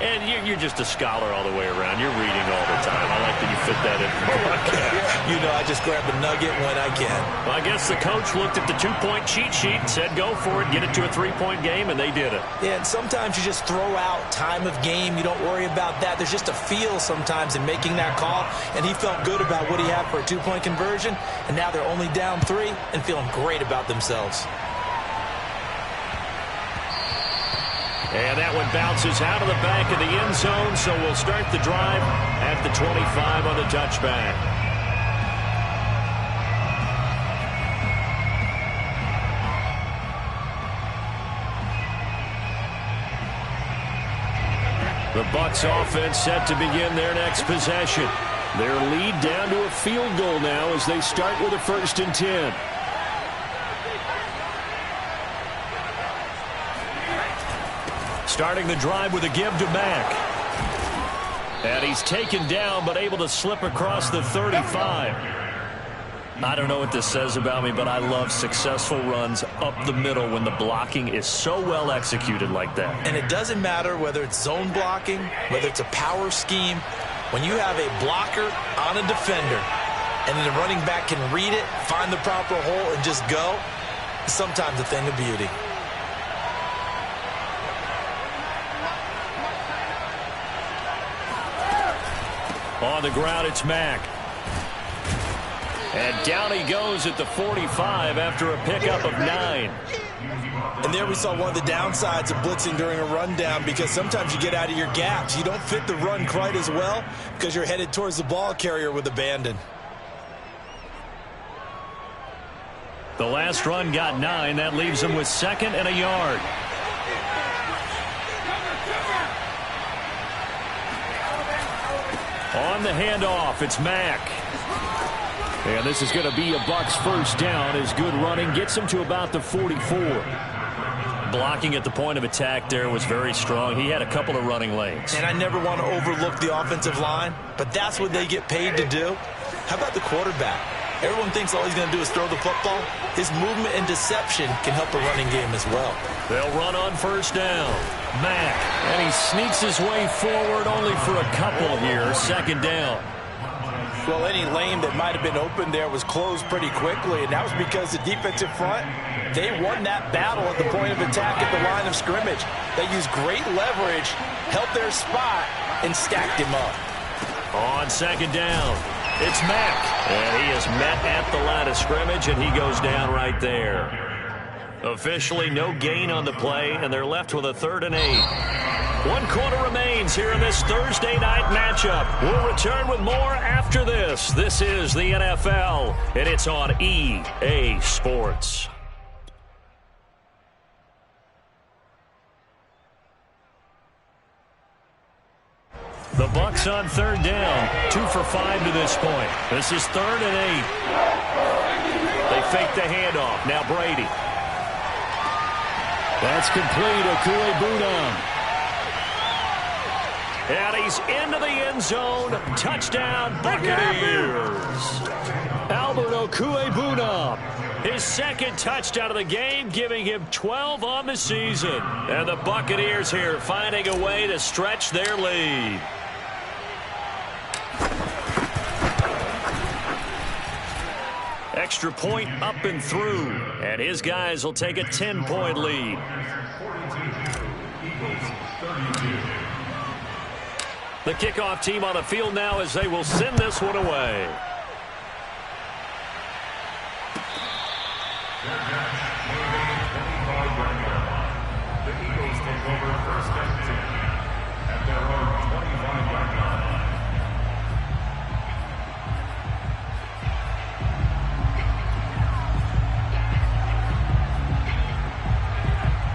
And you're just a scholar all the way around. You're reading all the time. I like that you fit that in for the broadcast. You know, I just grab a nugget when I can. Well, I guess the coach looked at the 2-point cheat sheet and said, go for it, get it to a 3-point game, and they did it. Yeah, and sometimes you just throw out time of game. You don't worry about that. There's just a feel sometimes in making that call, and he felt good about what he had for a 2-point conversion, and now they're only down 3 and feeling great about themselves. And that one bounces out of the back of the end zone, so we'll start the drive at the 25 on the touchback. The Bucs offense set to begin their next possession. Their lead down to a field goal now as they start with a 1st and 10. Starting the drive with a give to Mack. And he's taken down but able to slip across the 35. I don't know what this says about me, but I love successful runs up the middle when the blocking is so well executed like that. And it doesn't matter whether it's zone blocking, whether it's a power scheme. When you have a blocker on a defender and the running back can read it, find the proper hole, and just go, it's sometimes a thing of beauty. On the ground, it's Mack. And down he goes at the 45 after a pickup of 9. And there we saw one of the downsides of blitzing during a rundown, because sometimes you get out of your gaps. You don't fit the run quite as well because you're headed towards the ball carrier with abandon. The last run got 9. That leaves him with 2nd and a yard. On the handoff, it's Mack. And this is going to be a Bucs 1st down as good running gets him to about the 44. Blocking at the point of attack there was very strong. He had a couple of running lanes. And I never want to overlook the offensive line, but that's what they get paid to do. How about the quarterback? Everyone thinks all he's going to do is throw the football. His movement and deception can help a running game as well. They'll run on first down. Mack, and he sneaks his way forward only for a couple here. Second down. Well, any lane that might have been open there was closed pretty quickly, and that was because the defensive front, they won that battle at the point of attack at the line of scrimmage. They used great leverage, held their spot, and stacked him up. On second down, it's Mack, and he is met at the line of scrimmage, and he goes down right there. Officially no gain on the play, and they're left with a 3rd and 8. 1 quarter remains here in this Thursday night matchup. We'll return with more after this. This is the NFL, and it's on EA Sports. The Bucs on 3rd down, 2 for 5 to this point. This is 3rd and 8. They fake the handoff. Now Brady. That's complete. Okuegbunam. And he's into the end zone. Touchdown, Buccaneers. Albert Okuegbunam. His 2nd touchdown of the game, giving him 12 on the season. And the Buccaneers here finding a way to stretch their lead. Extra point up and through. And his guys will take a 10-point lead. The kickoff team on the field now as they will send this one away. The Eagles take over 1st and 10 at their own 25-yard line.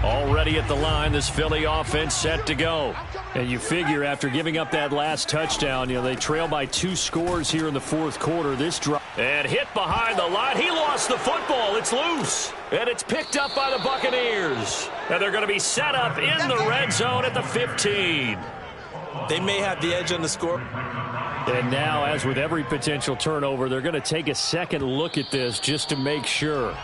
Already at the line, this Philly offense set to go. And you figure after giving up that last touchdown, they trail by 2 scores here in the 4th quarter. This drive. And hit behind the line. He lost the football. It's loose. And it's picked up by the Buccaneers. And they're going to be set up in the red zone at the 15. They may have the edge on the score. And now, as with every potential turnover, they're going to take a second look at this just to make sure.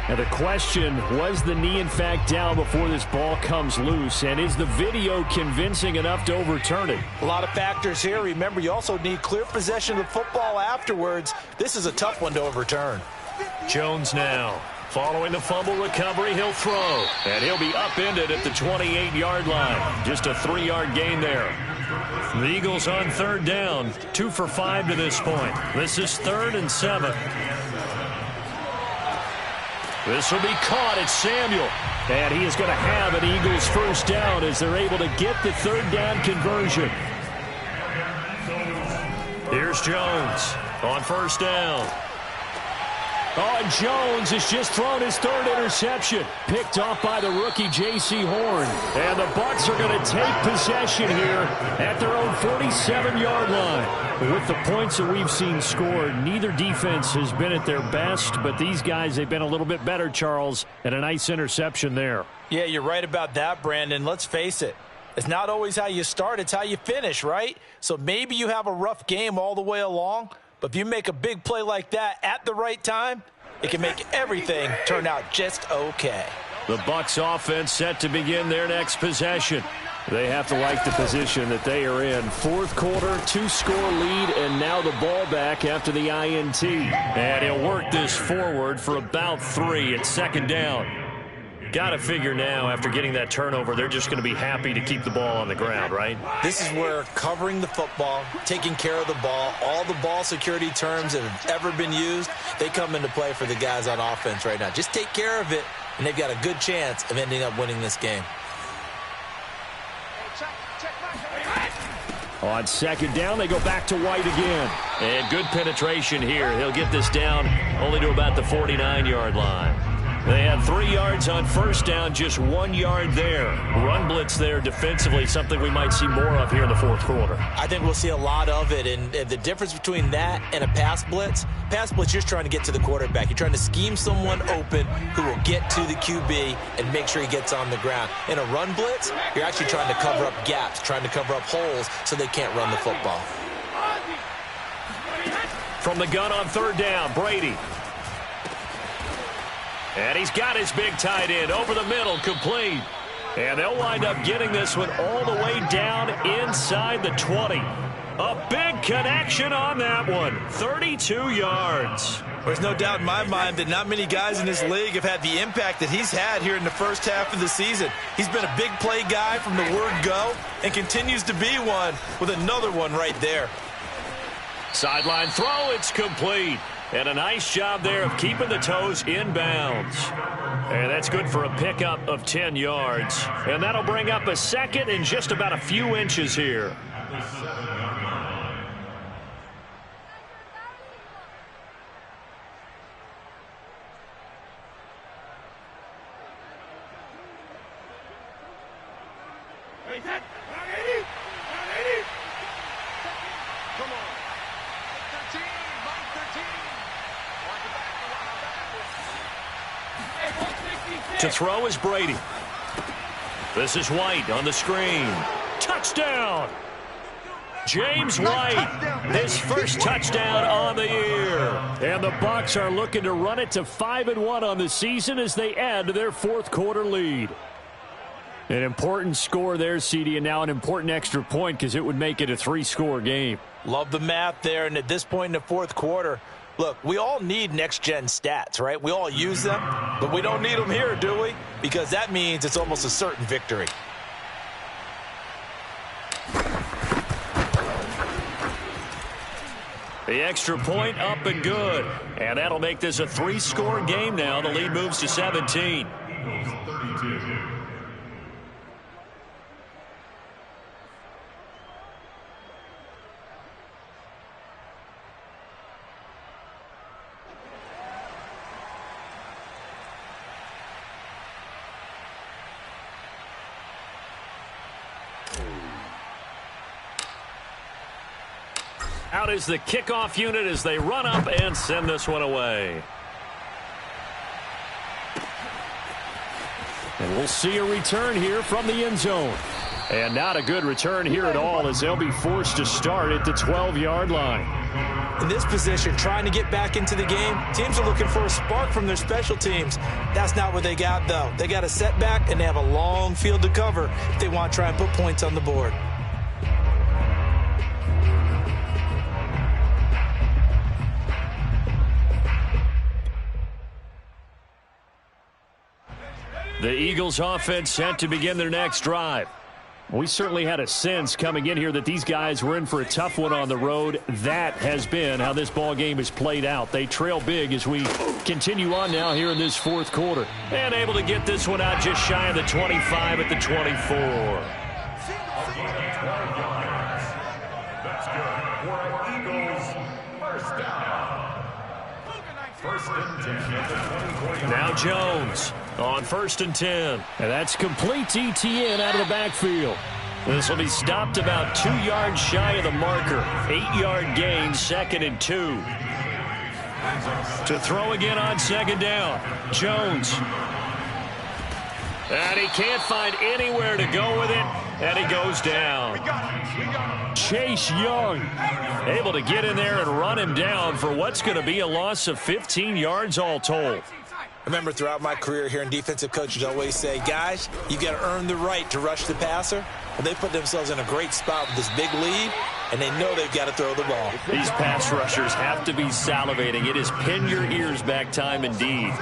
And the question, was the knee in fact down before this ball comes loose? And is the video convincing enough to overturn it? A lot of factors here. Remember, you also need clear possession of the football afterwards. This is a tough one to overturn. Jones now. Following the fumble recovery, he'll throw. And he'll be upended at the 28-yard line. Just a 3-yard gain there. The Eagles on 3rd down. 2 for 5 to this point. This is 3rd and 7. This will be caught. It's Samuel. And he is going to have an Eagles 1st down as they're able to get the 3rd down conversion. Here's Jones on 1st down. Oh, and Jones has just thrown his 3rd interception. Picked off by the rookie J.C. Horn. And the Bucs are going to take possession here at their own 47-yard line. With the points that we've seen scored, neither defense has been at their best, but these guys, they've been a little bit better, Charles, and a nice interception there. Yeah, you're right about that, Brandon. Let's face it. It's not always how you start, it's how you finish, right? So maybe you have a rough game all the way along, but if you make a big play like that at the right time, it can make everything turn out just okay. The Bucs offense set to begin their next possession. They have to like the position that they are in. 4th quarter, 2-score lead, and now the ball back after the INT. And he'll work this forward for about 3 at 2nd down. Got to figure now, after getting that turnover, they're just going to be happy to keep the ball on the ground, right? This is where covering the football, taking care of the ball, all the ball security terms that have ever been used, they come into play for the guys on offense right now. Just take care of it, and they've got a good chance of ending up winning this game. On 2nd down, they go back to White again. And good penetration here. He'll get this down only to about the 49-yard line. They had 3 yards on 1st down, just 1 yard there. Run blitz there defensively, something we might see more of here in the 4th quarter. I think we'll see a lot of it, and the difference between that and a pass blitz, you're just trying to get to the quarterback. You're trying to scheme someone open who will get to the QB and make sure he gets on the ground. In a run blitz, you're actually trying to cover up gaps, trying to cover up holes so they can't run the football. From the gun on third down, Brady. And he's got his big tight end over the middle, complete. And they'll wind up getting this one all the way down inside the 20. A big connection on that one. 32 yards. There's no doubt in my mind that not many guys in this league have had the impact that he's had here in the first half of the season. He's been a big play guy from the word go and continues to be one with another one right there. Sideline throw, it's complete. And a nice job there of keeping the toes inbounds. And that's good for a pickup of 10 yards. And that'll bring up a second and just about a few inches here. To throw is Brady. This is White on the screen. Touchdown! James White, his first touchdown on the year. And the Bucs are looking to run it to 5-1 on the season as they add to their fourth quarter lead. An important score there, CD, and now an important extra point because it would make it a 3-score game. Love the math there, and at this point in the fourth quarter, look, we all need next-gen stats, right? We all use them, but we don't need them here, do we? Because that means it's almost a certain victory. The extra point up and good. And that'll make this a 3-score game now. The lead moves to 17. Out is the kickoff unit as they run up and send this one away. And we'll see a return here from the end zone. And not a good return here at all as they'll be forced to start at the 12-yard line. In this position, trying to get back into the game, teams are looking for a spark from their special teams. That's not what they got, though. They got a setback, and they have a long field to cover if they want to try and put points on the board. The Eagles offense set to begin their next drive. We certainly had a sense coming in here that these guys were in for a tough one on the road. That has been how this ball game has played out. They trail big as we continue on now here in this fourth quarter. And able to get this one out just shy of the 25 at the 24. That's good for Eagles. First down. First and 10 at the 20. Now Jones on 1st and 10. And that's complete ETN out of the backfield. This will be stopped about 2 yards shy of the marker. 8-yard gain, 2nd and 2. To throw again on 2nd down. Jones. And he can't find anywhere to go with it. And he goes down. Chase Young able to get in there and run him down for what's going to be a loss of 15 yards all told. I remember throughout my career here in defensive coaches always say, guys, you got to earn the right to rush the passer. And they put themselves in a great spot with this big lead, and they know they've got to throw the ball. These pass rushers have to be salivating. It is pin your ears back time indeed.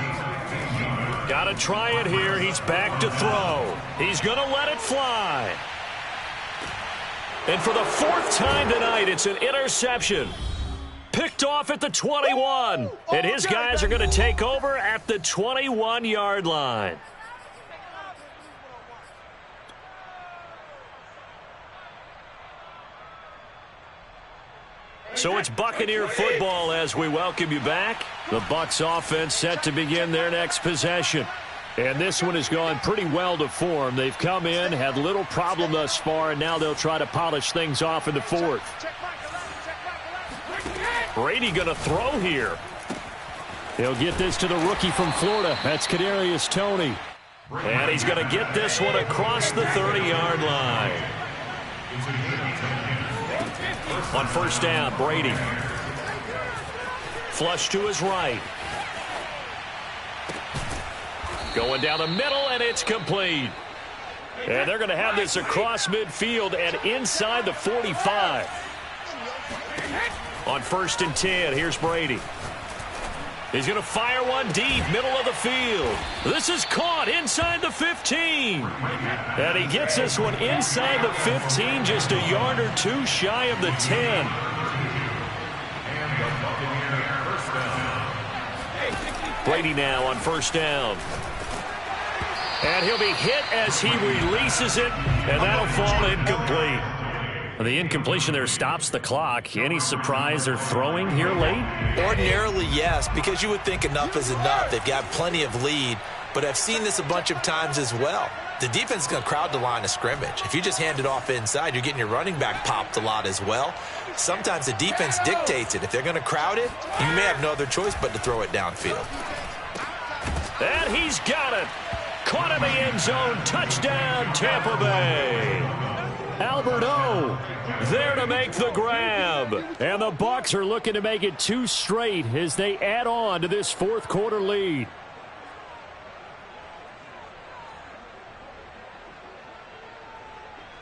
Got to try it here. He's back to throw. He's going to let it fly. And for the 4th time tonight, it's an interception. Picked off at the 21. And his guys are going to take over at the 21-yard line. So it's Buccaneer football as we welcome you back. The Bucs offense set to begin their next possession. And this one has gone pretty well to form. They've come in, had little problem thus far, and now they'll try to polish things off in the 4th. Brady going to throw here. He'll get this to the rookie from Florida. That's Kadarius Toney. And he's going to get this one across the 30-yard line. On 1st down, Brady. Flush to his right. Going down the middle, and it's complete. And they're going to have this across midfield and inside the 45. On 1st and 10, here's Brady. He's going to fire one deep, middle of the field. This is caught inside the 15. And he gets this one inside the 15, just a yard or two shy of the 10. Brady now on 1st down. And he'll be hit as he releases it, and that'll fall incomplete. The incompletion there stops the clock. Any surprise they're throwing here late? Ordinarily, yes, because you would think enough is enough. They've got plenty of lead, but I've seen this a bunch of times as well. The defense is going to crowd the line of scrimmage. If you just hand it off inside, you're getting your running back popped a lot as well. Sometimes the defense dictates it. If they're going to crowd it, you may have no other choice but to throw it downfield. And he's got it. Caught in the end zone. Touchdown, Tampa Bay. Albert O there to make the grab. And the Bucs are looking to make it 2 straight as they add on to this 4th quarter lead.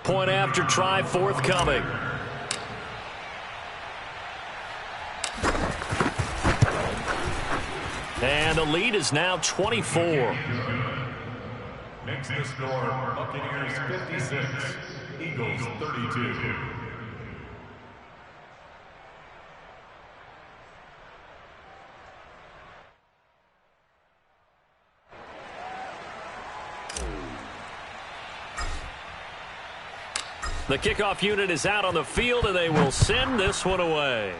Point after try forthcoming. And the lead is now 24. Makes the score Buccaneers 56, Eagles 32. The kickoff unit is out on the field, and they will send this one away.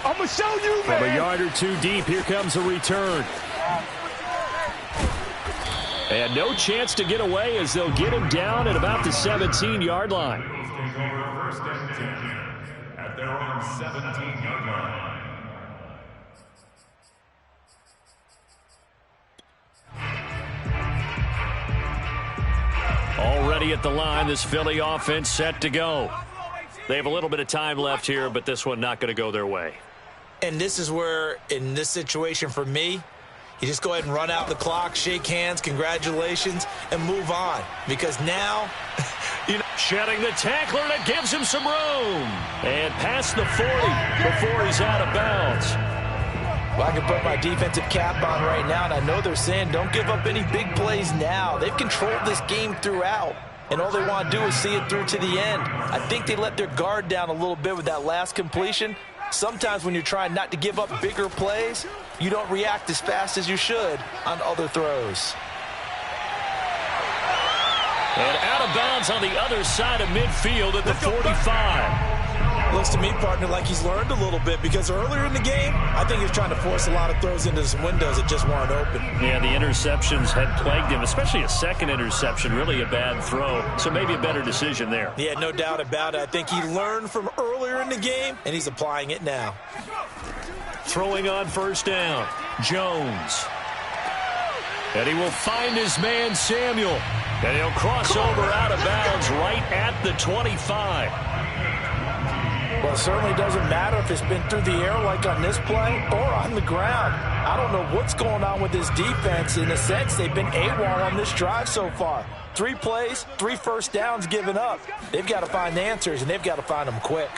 I'm going to show you, man. From a yard or two deep, here comes a return. And no chance to get away as they'll get him down at about the 17-yard line. Eagles take over 1st and 10 at their own 17-yard line. Already at the line, this Philly offense set to go. They have a little bit of time left here, but this one not going to go their way. And this is where, in this situation for me, you just go ahead and run out the clock, shake hands, congratulations, and move on. Because now, shedding the tackler, and it gives him some room. And past the 40 before he's out of bounds. Well, I can put my defensive cap on right now, and I know they're saying don't give up any big plays now. They've controlled this game throughout, and all they want to do is see it through to the end. I think they let their guard down a little bit with that last completion. Sometimes when you're trying not to give up bigger plays, you don't react as fast as you should on other throws. And out of bounds on the other side of midfield at the 45. Looks to me, partner, like he's learned a little bit, because earlier in the game, I think he was trying to force a lot of throws into some windows that just weren't open. Yeah, the interceptions had plagued him, especially a second interception, really a bad throw. So maybe a better decision there. Yeah, no doubt about it. I think he learned from earlier in the game, and he's applying it now. Throwing on 1st down, Jones. And he will find his man, Samuel. And he'll cross over out of bounds right at the 25. Well, it certainly doesn't matter if it's been through the air like on this play or on the ground. I don't know what's going on with this defense. In a sense, they've been AWOL on this drive so far. 3 plays, 3 first downs given up. They've got to find answers, and they've got to find them quick.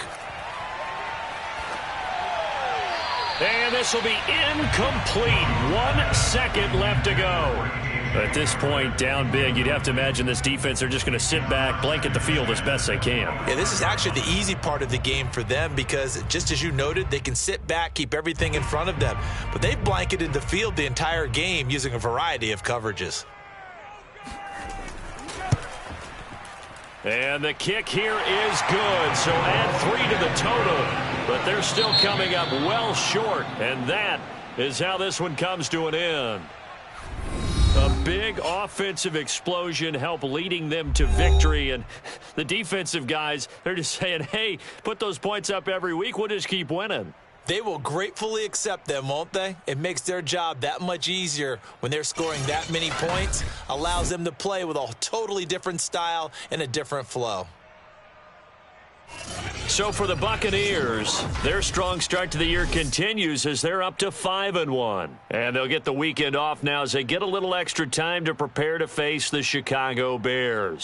And this will be incomplete. 1 second left to go. At this point, down big, you'd have to imagine this defense are just going to sit back, blanket the field as best they can. Yeah, this is actually the easy part of the game for them because, just as you noted, they can sit back, keep everything in front of them. But they've blanketed the field the entire game using a variety of coverages. And the kick here is good, so add 3 to the total. But they're still coming up well short, and that is how this one comes to an end. A big offensive explosion helped leading them to victory, and the defensive guys, they're just saying, hey, put those points up every week, we'll just keep winning. They will gratefully accept them, won't they? It makes their job that much easier when they're scoring that many points, allows them to play with a totally different style and a different flow. So for the Buccaneers, their strong start to the year continues as they're up to 5-1. And they'll get the weekend off now as they get a little extra time to prepare to face the Chicago Bears.